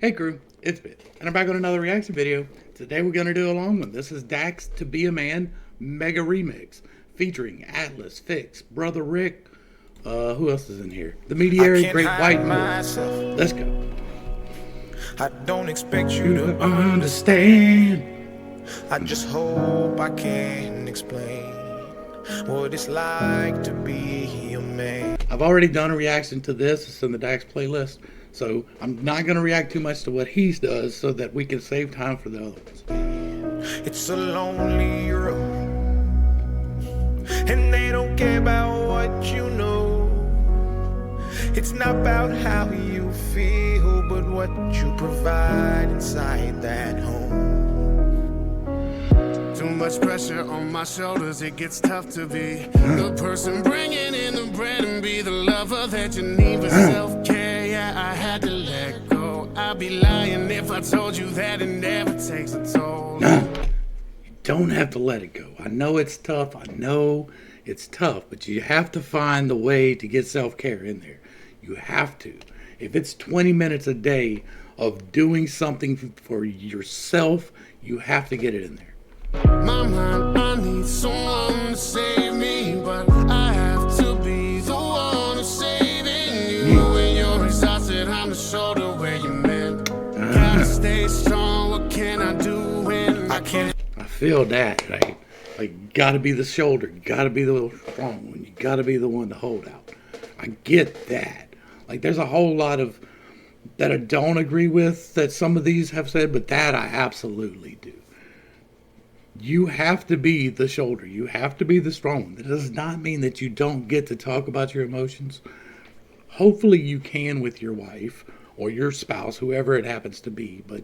Hey crew, it's Bit, and I'm back on another reaction video. Today we're going to do a long one. This is Dax to Be a Man Mega Remix, featuring Atlas, Fix, Brother Rick, who else is in here? The Mediary, Great White Wolf. Let's go. I don't expect you to understand. I just hope I can explain what it's like to be a man. I've already done a reaction to this. It's in the Dax playlist. So I'm not going to react too much to what he does so that we can save time for the other ones. It's a lonely road, and they don't care about what you know. It's not about how you feel, but what you provide inside that home. Too much pressure on my shoulders, it gets tough to be the person bringing in the bread and be the lover that you need with self-care. Yeah, I had to let go. I'd be lying if I told you that it never takes a toll. You don't have to let it go. I know it's tough. I know it's tough, but you have to find the way to get self-care in there. You have to. If it's 20 minutes a day of doing something for yourself, you have to get it in there. My mind, I need someone to save me, but I have to be the one who's saving you. When you're exhausted, I'm the shoulder where you meant. Gotta stay strong, what can I do when I can't? I feel that, right? Like, gotta be the shoulder, gotta be the strong one, you gotta be the one to hold out. I get that. Like, there's a whole lot of that I don't agree with that some of these have said, but that I absolutely do. You have to be the shoulder. You have to be the strong one. That does not mean that you don't get to talk about your emotions. Hopefully you can with your wife or your spouse, whoever it happens to be. But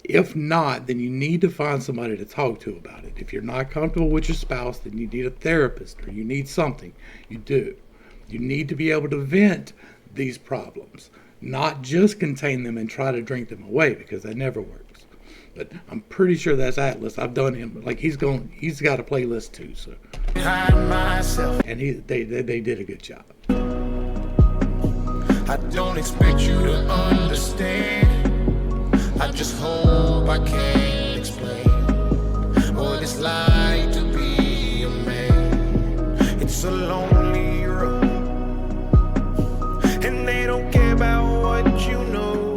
if not, then you need to find somebody to talk to about it. If you're not comfortable with your spouse, then you need a therapist or you need something. You do. You need to be able to vent these problems, not just contain them and try to drink them away, because that never works. But I'm pretty sure that's Atlas. I've done him. Like, he's got a playlist too. So, and they did a good job. I don't expect you to understand. I just hope I can explain what it's like to be a man. It's a lonely road, and they don't care about what you know.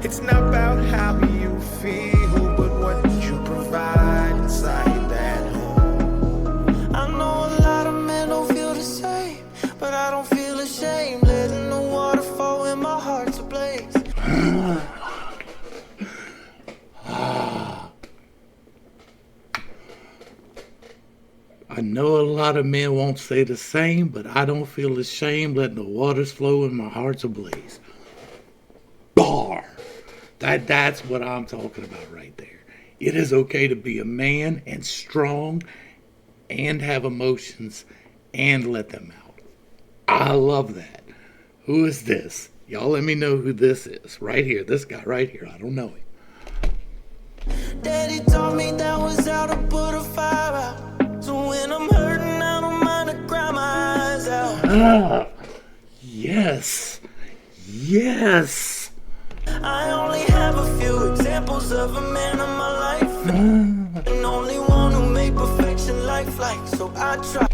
It's not about how you feel, but what you provide inside that home. I know a lot of men don't feel the same, but I don't feel ashamed letting the water fall when my heart's ablaze. I know a lot of men won't say the same, but I don't feel ashamed letting the waters flow when my heart's ablaze. Bar. That's what I'm talking about right there. It is okay to be a man and strong and have emotions and let them out. I love that. Who is this? Y'all let me know who this is. Right here. This guy right here. I don't know him. Daddy taught me that was how to put a fire out. So when I'm hurting, I don't mind to cry my eyes out. Yes. Yes. I only have a few examples of a man in my life, and only one who made perfection lifelike. So I try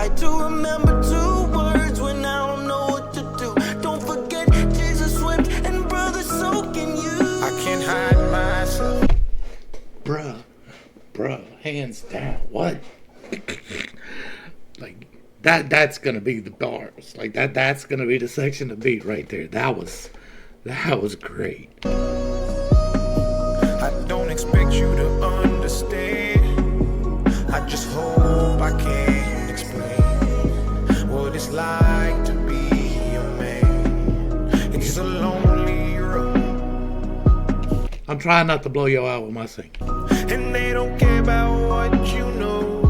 to remember 2 words when I don't know what to do. Don't forget Jesus swift and brother, so can you. I can't hide myself. Bruh, hands down. What? Like, that's gonna be the bars. Like, that's gonna be the section of beat right there. That was great. I don't expect you to understand. I just hope I can explain what it's like to be a man. It's a lonely road, I'm trying not to blow you out with my singing. and they don't care about what you know.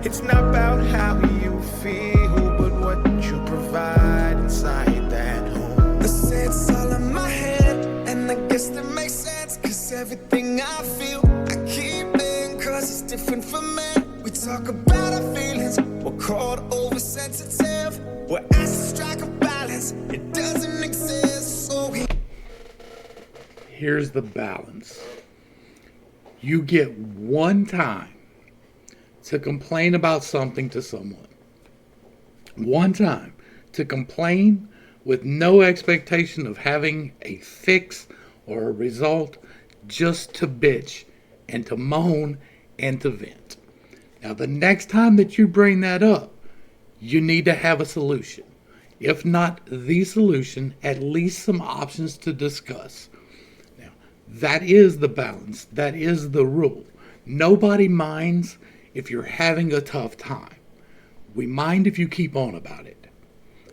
It's not about how you feel, but what you provide inside that home. They say it's all in my head, and I guess that makes sense, cause everything I feel, I keep in, cause it's different for men. We talk about our feelings, we're called oversensitive, we're asked to strike a balance. It doesn't Here's the balance. You get one time to complain about something to someone. One time to complain with no expectation of having a fix or a result, just to bitch and to moan and to vent. Now, the next time that you bring that up, you need to have a solution. If not the solution, at least some options to discuss. Now, that is the balance. That is the rule. Nobody minds if you're having a tough time. We mind if you keep on about it.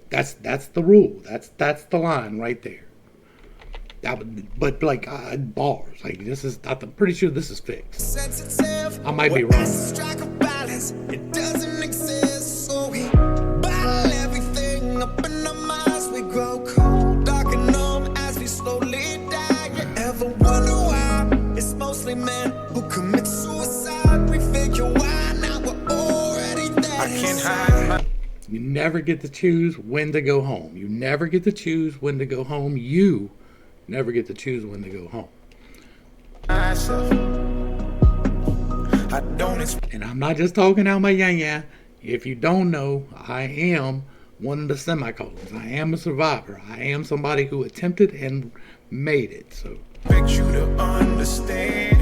That's the rule. That's the line right there. But like bars, like this is. I'm pretty sure this is fixed. I might be wrong. It doesn't exist, so we bottle everything up in our minds. We grow cold, dark and numb as we slowly die. You ever wonder why? It's mostly men who commit suicide. We figure why now we're already there. I can't hide my. You never get to choose when to go home. You never get to choose when to go home. You never get to choose when to go home. And I'm not just talking out my yang. If you don't know, I am one of the semicolons. I am a survivor. I am somebody who attempted and made it. So expect you to understand.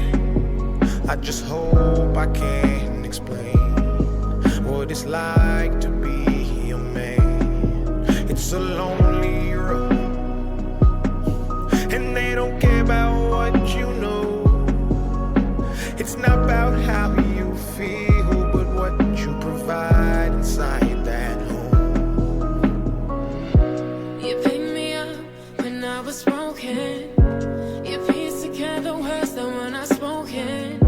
I just hope I can explain what it's like to be a man. It's a lonely road, and they don't care about what you know. It's not about how you feel, but what you provide inside that home. You picked me up when I was broken. You pieced together words that were not spoken.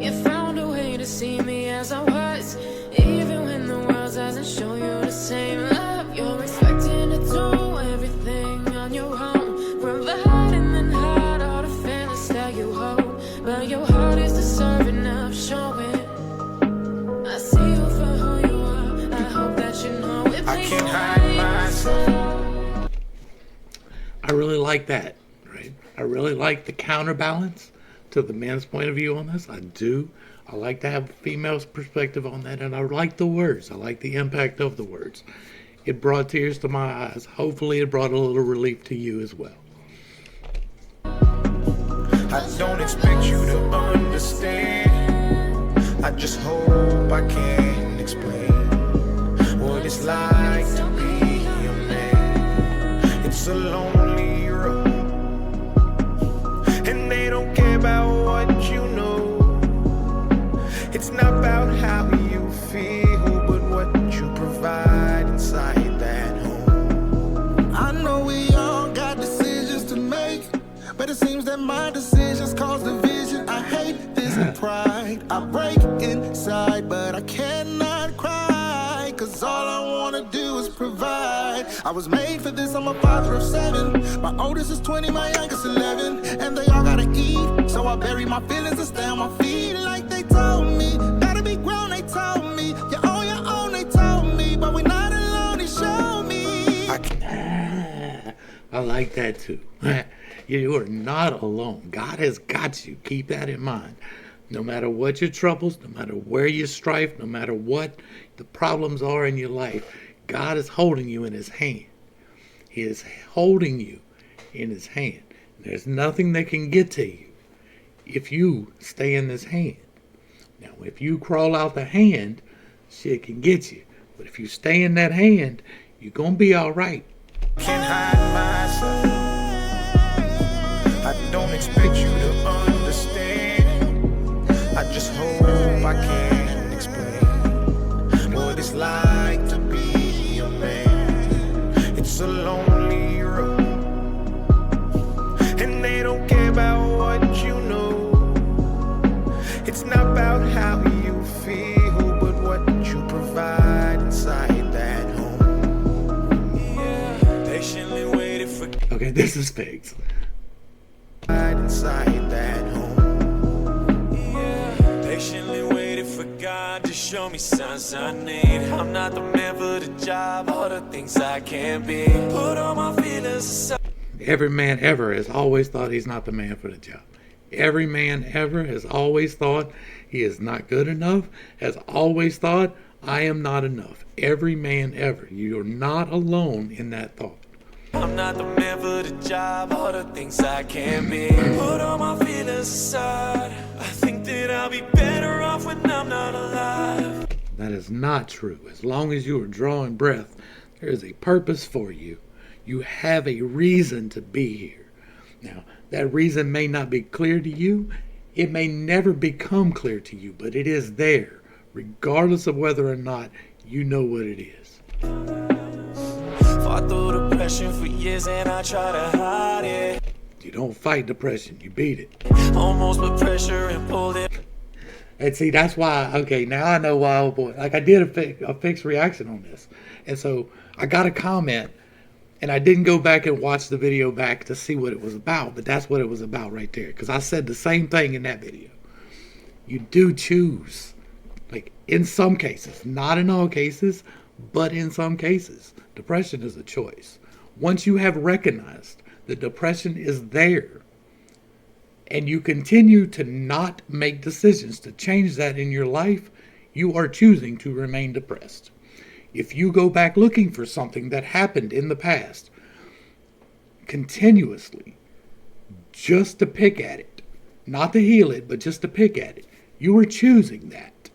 You found a way to see me as I was, even when the world doesn't show you the same love. You're expecting to do everything on your own, providing and hide all the feelings that you hold, but your heart is deserving of showing. I see you for who you are. I hope that you know it. I can't hide myself. I really like that, right? I really like the counterbalance to the man's point of view on this. I do. I like to have a female's perspective on that, and I like the words. I like the impact of the words. It brought tears to my eyes. Hopefully it brought a little relief to you as well. I don't expect you to understand. I just hope I can explain what it's like to be a man. It's a lonely road, and they don't care about what you know. It's not about how you feel, but what you provide inside that home. I know we all got decisions to make, but it seems that my decisions cause division. I hate this pride. I break inside, but I cannot cry, cause all I wanna do is provide. I was made for this, I'm a father of 7. My oldest is 20, my youngest 11, and they all gotta eat, so I bury my feelings and stay on my feet like they told me. Gotta be grown, they told me. You're on your own, they told me, but we're not alone, they showed me. I like that too. You are not alone. God has got you. Keep that in mind. No matter what your troubles, no matter where your strife, no matter what the problems are in your life, God is holding you in his hand. He is holding you in his hand. There's nothing that can get to you if you stay in his hand. Now, if you crawl out the hand, shit can get you. But if you stay in that hand, you're going to be all right. Can't hide myself. I don't expect you to understand. I just hope I can explain what it's like to be a man. It's a lonely road, and they don't care about what you know. It's not about how you feel, but what you provide inside that home. Yeah, patiently waited for. Okay, this is fakes. Inside that home. Yeah, patiently waited for God to show me signs I need. I'm not the man for the job, all the things I can't be. Put all my feelings aside. Every man ever has always thought he's not the man for the job. Every man ever has always thought he is not good enough, has always thought, I am not enough. Every man ever. You're not alone in that thought. I'm not the man for the job, all the things I can't be. Put all my feelings aside. I think that I'll be better off when I'm not alive. That is not true. As long as you are drawing breath, there is a purpose for you. You have a reason to be here. Now, that reason may not be clear to you. It may never become clear to you, but it is there, regardless of whether or not you know what it is. Fought through depression for years and I try to hide it. You don't fight depression, you beat it. Almost put pressure and pulled it. And see, that's why, okay, now I know why, oh boy, like I did a fixed reaction on this. And so I got a comment, and I didn't go back and watch the video back to see what it was about, but that's what it was about right there. Because I said the same thing in that video. You do choose, like in some cases, not in all cases, but in some cases, depression is a choice. Once you have recognized that depression is there, and you continue to not make decisions to change that in your life, you are choosing to remain depressed. If you go back looking for something that happened in the past, continuously, just to pick at it, not to heal it, but just to pick at it, you are choosing that,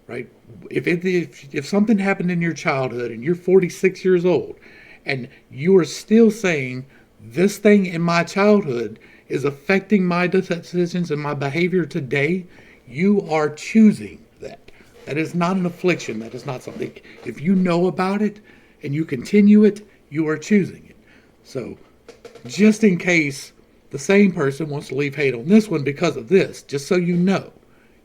right? If something happened in your childhood and you're 46 years old and you are still saying, this thing in my childhood is affecting my decisions and my behavior today, you are choosing that. That is not an affliction. That is not something. If you know about it and you continue it, you are choosing it. So just in case the same person wants to leave hate on this one because of this, just so you know,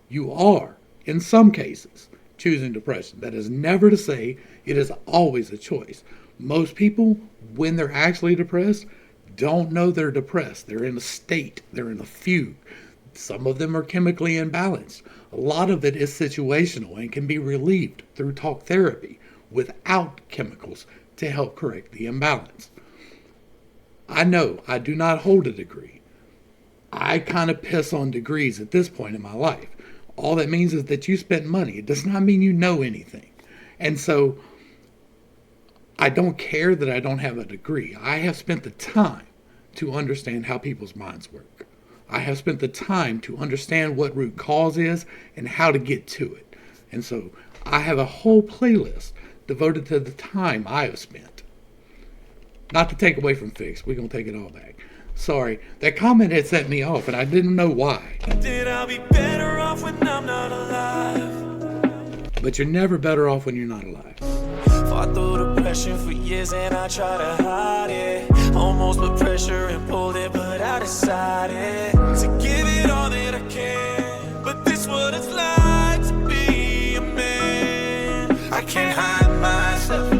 you are, in some cases, choosing depression. That is never to say it is always a choice. Most people, when they're actually depressed, don't know they're depressed. They're in a state. They're in a fugue. Some of them are chemically imbalanced. A lot of it is situational and can be relieved through talk therapy without chemicals to help correct the imbalance. I know I do not hold a degree. I kind of piss on degrees at this point in my life. All that means is that you spent money. It does not mean you know anything. And so I don't care that I don't have a degree. I have spent the time to understand how people's minds work. I have spent the time to understand what root cause is and how to get to it. And so I have a whole playlist devoted to the time I have spent. Not to take away from Fix. We're going to take it all back. Sorry, that comment had set me off and I didn't know why. Then I'll be better off when I'm not alive. But you're never better off when you're not alive. Fought through depression for years and I try to hide it. Almost put pressure and pulled it, but I decided to give it all that I can. But this what it's like to be a man. I can't hide myself.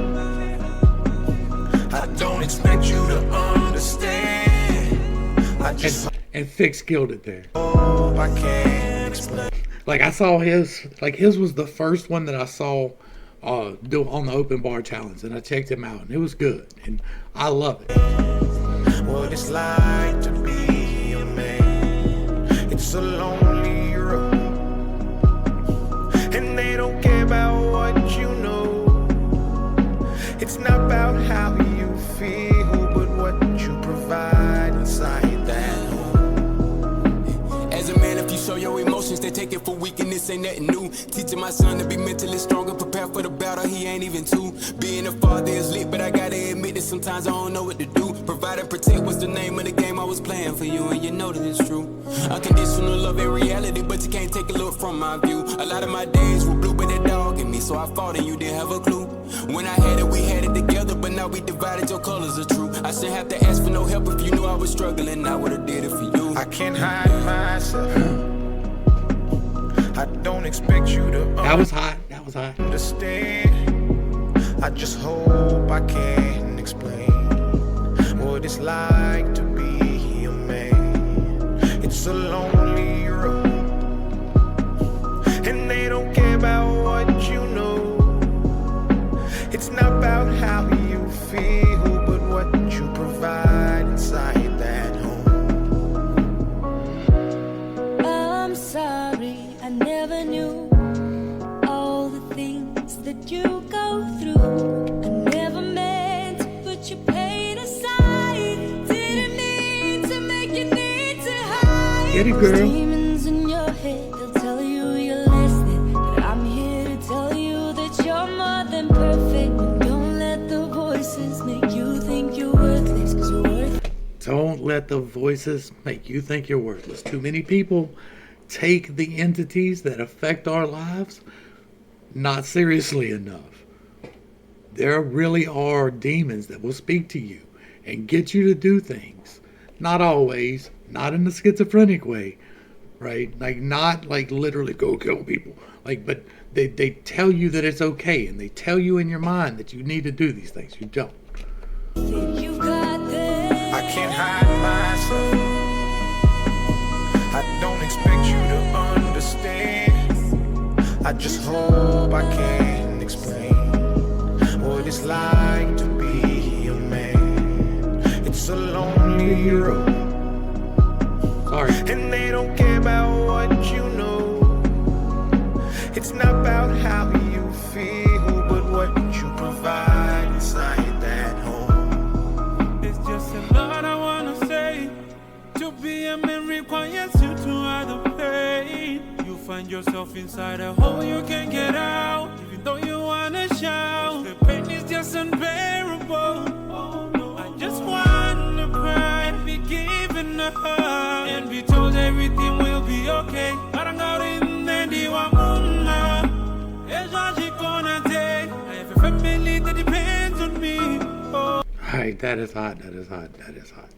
I don't expect you to understand. I just And Fix killed it there. hope I can't explain. Like I saw his was the first one that I saw do on the open bar challenge, and I checked him out and it was good and I love it. What it's like to be a man. It's a lonely road, and they don't care about what you know. It's not about how you feel, but what you provide inside that home. As a man, if you show your emotions, they take it for weakness, ain't nothing new. Teaching my son to be mentally stronger, prepare for the battle, he ain't even two. Being a father is lit, but I gotta admit that sometimes I don't know what to do. Provide and protect was the name of the game I was playing for you, and you know that it's true. Unconditional love and reality, but you can't take a look from my view. A lot of my days were blue, but that dog in me, so I fought and you didn't have a clue. When I had it, we had it together, but now we divided, your colors are true. I shouldn't have to ask for no help if you knew I was struggling, I would've did it for you. I can't hide myself. I don't expect you to That was hot. That was hot. understand. I just hope I can explain what it's like to be a man. It's a lonely road, and they don't care about what you know. It's not about how you feel, but what you provide. Get it, Those girl. demons in your head, they'll tell you you're less than. But I'm here to tell you that you're more than perfect. Don't let the voices make you think you're worthless, 'cause you're worth. Don't let the voices make you think you're worthless. Too many people take the entities that affect our lives not seriously enough. There really are demons that will speak to you and get you to do things. Not always, not in the schizophrenic way, right? Like, not like literally go kill people. Like, but they tell you that it's okay, and they tell you in your mind that you need to do these things. You don't. You've got this. I can't hide myself. I don't expect you to understand. I just hope I can explain what it's like to be a man. It's a lonely road, Sorry. and they don't care about what you know. It's not about how you feel, but what you provide inside that home. It's just a lot I wanna say. To be a man requires you to hide the pain. You find yourself inside a hole you can't get out, even though you wanna shout. The pain is just unbearable. I just wanna cry and be given a hug and be told everything will be okay. Parang out in the wamuna. It's all she gonna take. I have a family that depends on me. Oh. Alright, that is hot, that is hot, that is hot.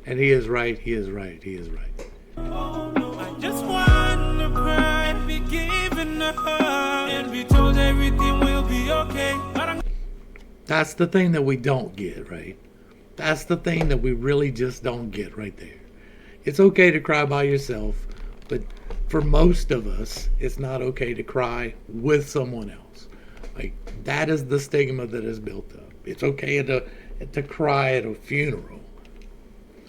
And he is right, he is right, he is right. I just wanna cry and be given a hug and be told everything will be okay. That's the thing that we don't get, right? That's the thing that we really just don't get right there. It's okay to cry by yourself, but for most of us, it's not okay to cry with someone else. Like, that is the stigma that is built up. It's okay to cry at a funeral,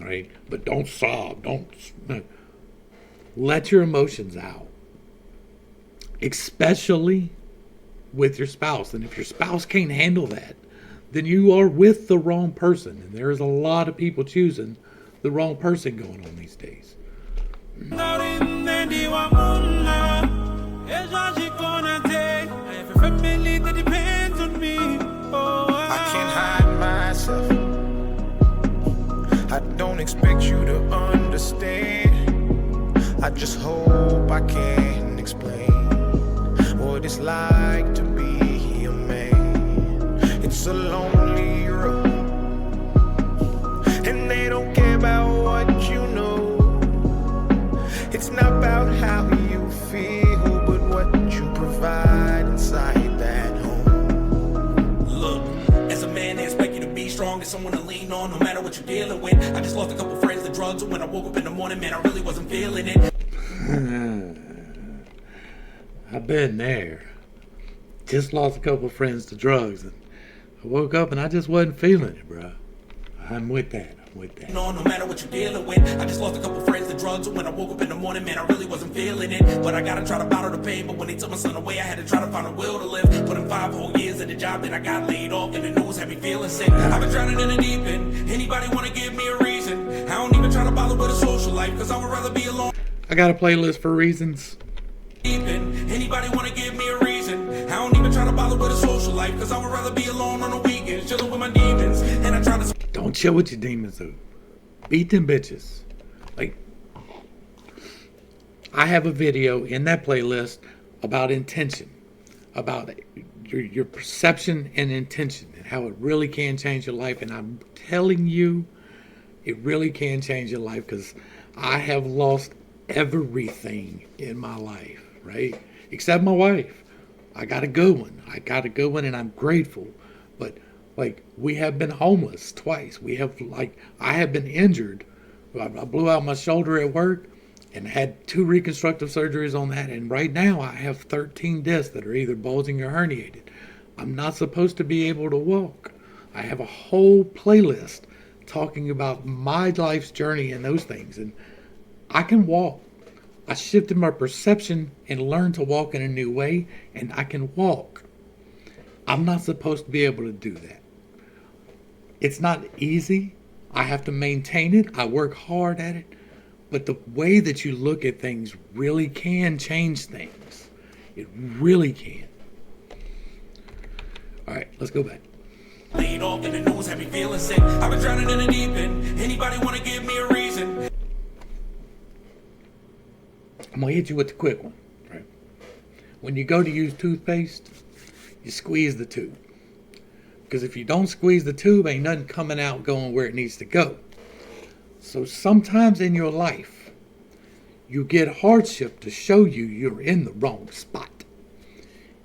right? But don't sob, don't let your emotions out, especially with your spouse. And if your spouse can't handle that, then you are with the wrong person. And there is a lot of people choosing the wrong person going on these days. Out in the wamuna. It's all she gonna take. I have a family that depends on me. Oh, I can't hide myself. I don't expect you to understand. I just hope I can explain what it's like to be a man. It's a lonely road, and they don't care about what you know. It's not about how you feel, but what you provide inside that home. Look, as a man, they expect you to be strong and someone to lean on no matter what you're dealing with. I just lost a couple friends to drugs, and when I woke up in the morning, man, I really wasn't feeling it. I've been there. Just lost a couple friends to drugs, and I woke up and I just wasn't feeling it, bro. I'm with that. I'm with that. No matter what you're dealing with. I just lost a couple friends to drugs, and when I woke up in the morning, man, I really wasn't feeling it. But I gotta try to bottle the pain, but when they took my son away, I had to try to find a will to live. Put in 5 whole years at the job, then I got laid off, and the news had me feeling sick. I've been drowning in the deep end. Anybody wanna give me a reason? I don't even try to bother with a social life, cause I would rather be alone. I got a playlist for reasons. Anybody wanna give me a reason? I don't even try to bother with a social life, cause I would rather be alone on the weekends, chilling with my demons. And I try to Don't chill with your demons, though. Beat them bitches. Like, I have a video in that playlist about intention, about your perception and intention, and how it really can change your life. And I'm telling you, it really can change your life, because I have lost everything in my life, right? Except my wife. I got a good one. And I'm grateful. But like, we have been homeless twice. I have been injured. I blew out my shoulder at work and had 2 reconstructive surgeries on that. And right now I have 13 discs that are either bulging or herniated. I'm not supposed to be able to walk. I have a whole playlist talking about my life's journey and those things. And I can walk. I shifted my perception and learned to walk in a new way, and I can walk. I'm not supposed to be able to do that. It's not easy. I have to maintain it. I work hard at it. But the way that you look at things really can change things. It really can. All right, let's go back. Laid off in the news, had me feeling sick. I've been drowning in the deep end. Anybody want to give me a reason? I'm going to hit you with the quick one. Right? When you go to use toothpaste, you squeeze the tube. Because if you don't squeeze the tube, ain't nothing coming out going where it needs to go. So sometimes in your life, you get hardship to show you you're in the wrong spot.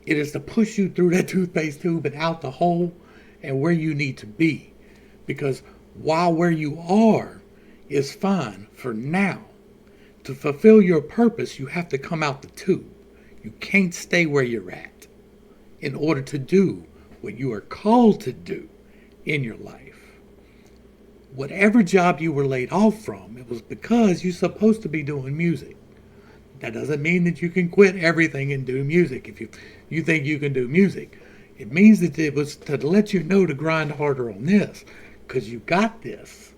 It is to push you through that toothpaste tube and out the hole and where you need to be. Because while where you are is fine for now, to fulfill your purpose, you have to come out the tube. You can't stay where you're at in order to do what you are called to do in your life. Whatever job you were laid off from, it was because you're supposed to be doing music. That doesn't mean that you can quit everything and do music if you think you can do music. It means that it was to let you know to grind harder on this, because you got this.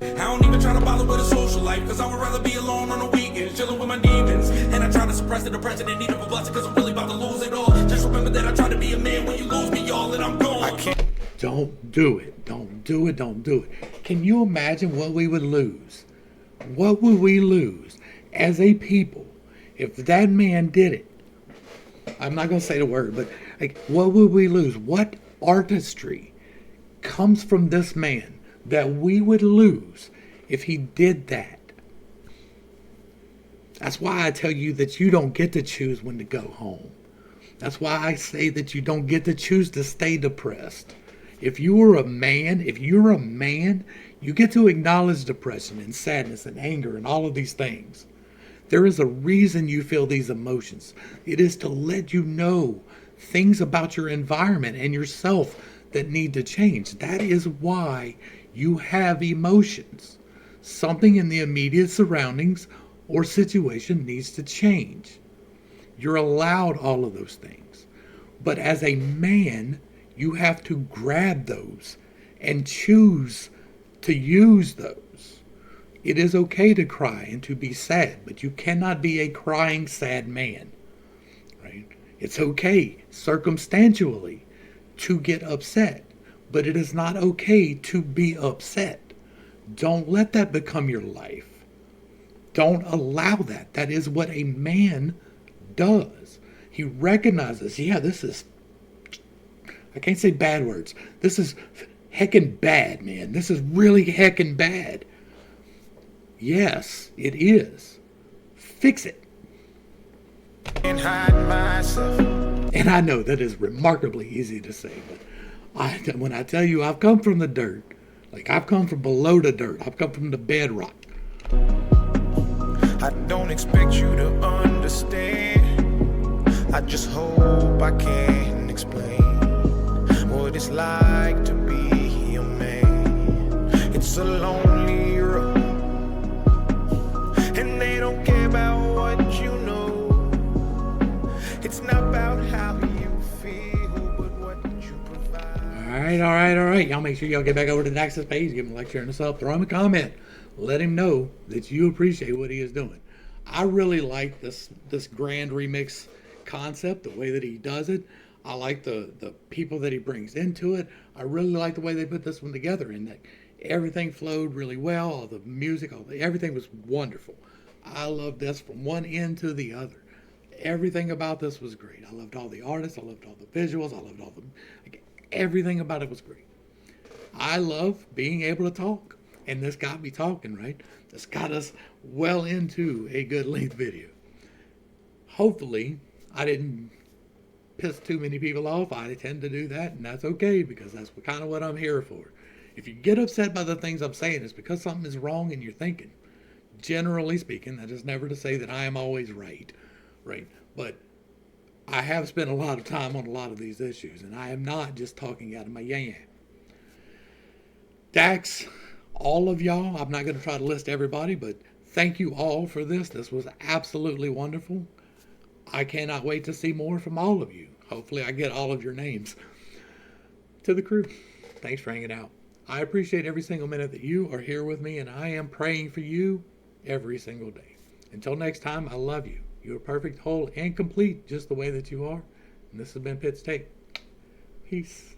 I don't even try to bother with a social life, cause I would rather be alone on the weekends, chilling with my demons. And I try to suppress the depression and need of a blessing, cause I'm really about to lose it all. Just remember that I try to be a man when you lose me, y'all, and I'm gone. Don't do it. Don't do it. Don't do it. Can you imagine what we would lose? What would we lose as a people if that man did it? I'm not going to say the word, but like, what would we lose? What artistry comes from this man that we would lose if he did that? That's why I tell you that you don't get to choose when to go home. That's why I say that you don't get to choose to stay depressed. If you're a man, you get to acknowledge depression and sadness and anger and all of these things. There is a reason you feel these emotions. It is to let you know things about your environment and yourself that need to change. That is why you have emotions. Something in the immediate surroundings or situation needs to change. You're allowed all of those things. But as a man, you have to grab those and choose to use those. It is okay to cry and to be sad, but you cannot be a crying, sad man. Right? It's okay, circumstantially, to get upset, but it is not okay to be upset. Don't let that become your life. Don't allow that. That is what a man does. He recognizes, yeah, this is, I can't say bad words. This is heckin' bad, man. This is really heckin' bad. Yes, it is. Fix it. And hide myself. And I know that is remarkably easy to say, but when I tell you I've come from the dirt, like I've come from below the dirt, I've come from the bedrock. I don't expect you to understand. I just hope I can explain what it's like to be a man. It's a lonely road, and they don't care about what you know. It's not about how you feel, but what you provide. All right. Y'all make sure y'all get back over to the Access page, give him a like, share, and a sub, throw him a comment. Let him know that you appreciate what he is doing. I really like this grand remix concept, the way that he does it. I like the people that he brings into it. I really like the way they put this one together, and that everything flowed really well. All the music, everything was wonderful. I loved this from one end to the other. Everything about this was great. I loved all the artists. I loved all the visuals. I loved everything about it was great. I love being able to talk, and this got me talking, right? This got us well into a good length video. Hopefully, I didn't piss too many people off. I tend to do that, and that's okay, because that's kind of what I'm here for. If you get upset by the things I'm saying, it's because something is wrong in your thinking. Generally speaking, that is never to say that I am always right? But I have spent a lot of time on a lot of these issues, and I am not just talking out of my yam. Dax, all of y'all, I'm not going to try to list everybody, but thank you all for this. This was absolutely wonderful. I cannot wait to see more from all of you. Hopefully I get all of your names. To the crew, thanks for hanging out. I appreciate every single minute that you are here with me, and I am praying for you every single day. Until next time, I love you. You are perfect, whole, and complete just the way that you are. And this has been Pittstake. Peace.